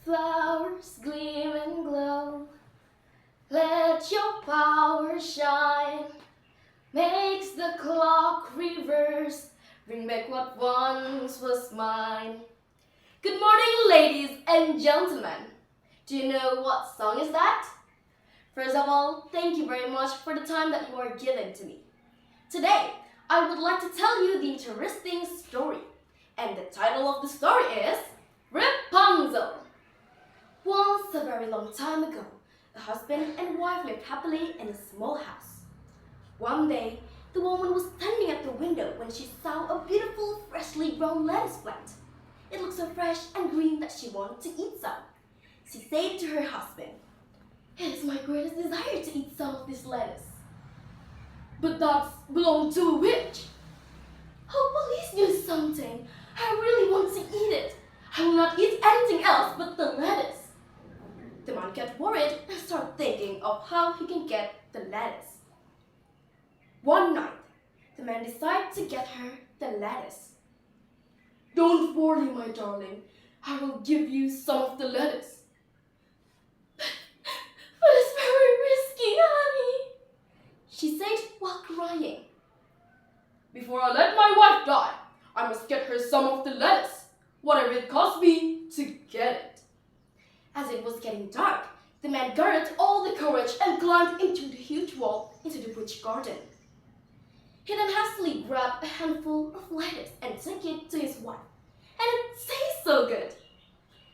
flowers gleam and glow. Let your power shine. Makes the clock reverse. Bring back what once was mine. Good morning, ladies and gentlemen. Do you know what song is that? First of all, thank you very much for the time that you are giving to me. Today, I would like to tell you the interesting story. And the title of the story is Rapunzel. Once a very long time ago, a husband and wife lived happily in a small house. One day, the woman was standing at the window when she saw a beautiful, freshly grown lettuce plant. It looked so fresh and green that she wanted to eat some. She said to her husband, "It is my greatest desire to eat some of this lettuce." "But that belongs to a witch." "Oh, please do something. I really want to eat it. I will not eat anything else but the lettuce." The man got worried and started thinking of how he can get the lettuce. One night, the man decided to get her the lettuce. "Don't worry, my darling. I will give you some of the lettuce." "But it's very risky, honey," she said while crying. "Before I let my wife die, I must get her some of the lettuce, whatever it costs me to get it." As it was getting dark, the man gathered all the courage and climbed into the huge wall into the witch garden. He then hastily grabbed a handful of lettuce and took it to his wife, and it tastes so good.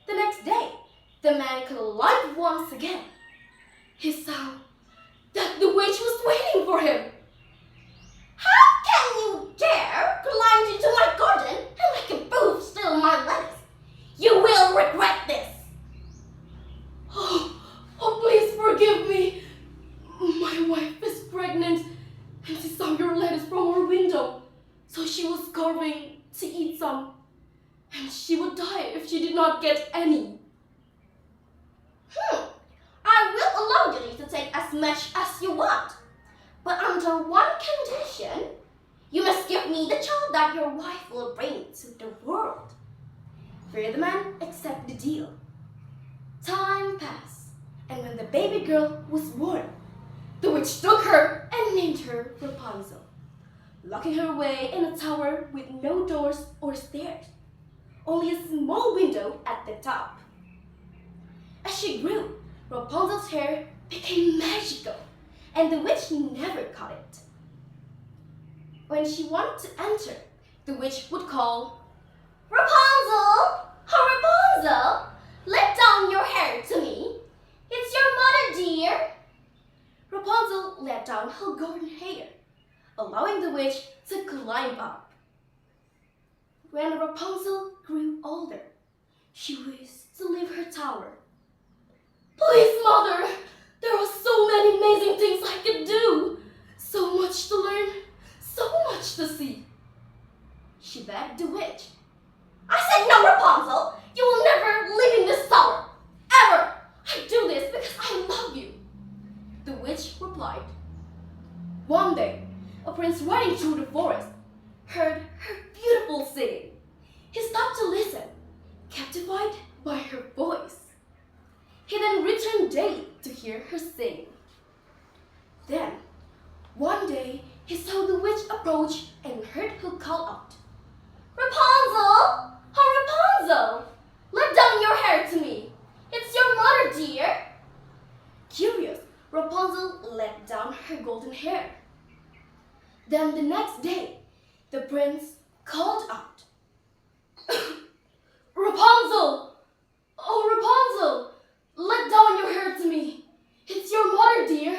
The next day, the man climbed once again. He saw that the witch was waiting for him. "How can you dare climb into my garden and like a booth steal my lettuce? You will regret this." Oh, please forgive me. My wife is pregnant and she saw your lettuce from her window, so she was carving to eat some, and she would die if she did not get any. I will allow you to take as much as you want, but under one condition. You must give me the child that your wife will bring to the world." The man accepted the deal. Time passed, and when the baby girl was born, the witch took her and named her Rapunzel, locking her away in a tower with no doors or stairs, only a small window at the top. As she grew, Rapunzel's hair became magical, and the witch never caught it. When she wanted to enter, the witch would call, "Rapunzel! Oh, Rapunzel! Let down your hair to me. It's your mother, dear." Rapunzel let down her golden hair, allowing the witch to climb up. When Rapunzel grew older, she wished to leave her tower. "Please, mother, there are so many amazing things I could do. So much to learn, so much to see," she begged the witch. "I said no, Rapunzel. You will never live in this tower. Ever. I do this because I love you," the witch replied. One day, a prince riding through the forest heard her beautiful singing. He stopped to listen, captivated by her voice. He then returned daily to hear her sing. Then, one day, he saw the witch approach and heard her call out, "Rapunzel! Oh, Rapunzel! Let down your hair to me. It's your mother, dear." Curious, Rapunzel let down her golden hair. Then the next day, the prince called out, "Rapunzel! Oh, Rapunzel! Let down your hair to me. It's your mother, dear."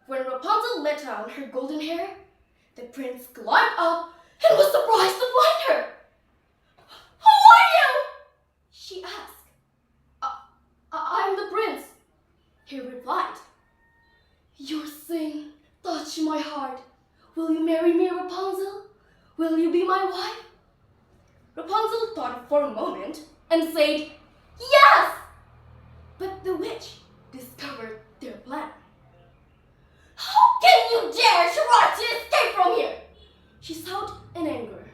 When Rapunzel let down her golden hair, the prince climbed up and was surprised to find her. "Who are you?" she asked. I'm the prince," he replied. "Your sing touched my heart. Will you marry me, Rapunzel? Will you be my wife?" Rapunzel thought for a moment and said, "Yes!" But the witch discovered their plan. "How can you dare try to escape from here?" she shouted in anger.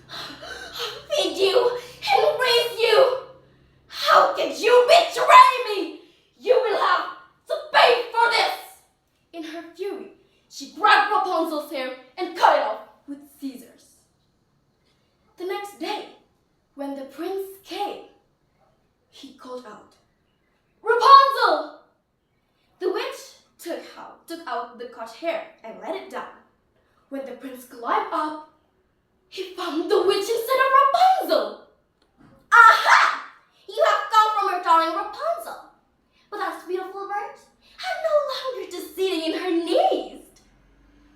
"I'll feed you and raise you. How prince came, he called out, "Rapunzel!" The witch took out the cut hair and let it down. When the prince climbed up, he found the witch instead of Rapunzel. Aha! You have come from her darling Rapunzel. But that beautiful bird had no longer to sitting in her nest.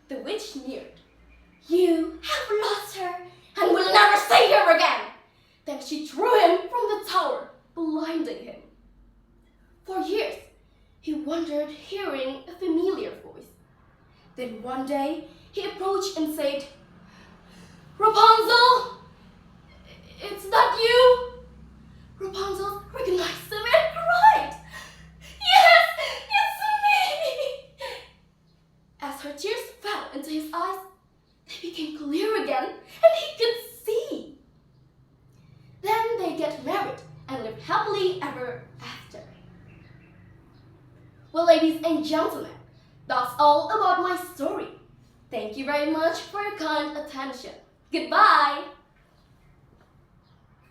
The witch sneered. You have lost her and will never see her again. Then she threw him from the tower, blinding him. For years, he wondered hearing a familiar voice. Then one day, he approached and said, "Rapunzel, it's that you?" Rapunzel recognized him and cried, "Yes, it's me!" As her tears fell into his eyes, they became clear again and he could see. Then they get married and live happily ever after. Well, ladies and gentlemen, that's all about my story. Thank you very much for your kind attention. Goodbye!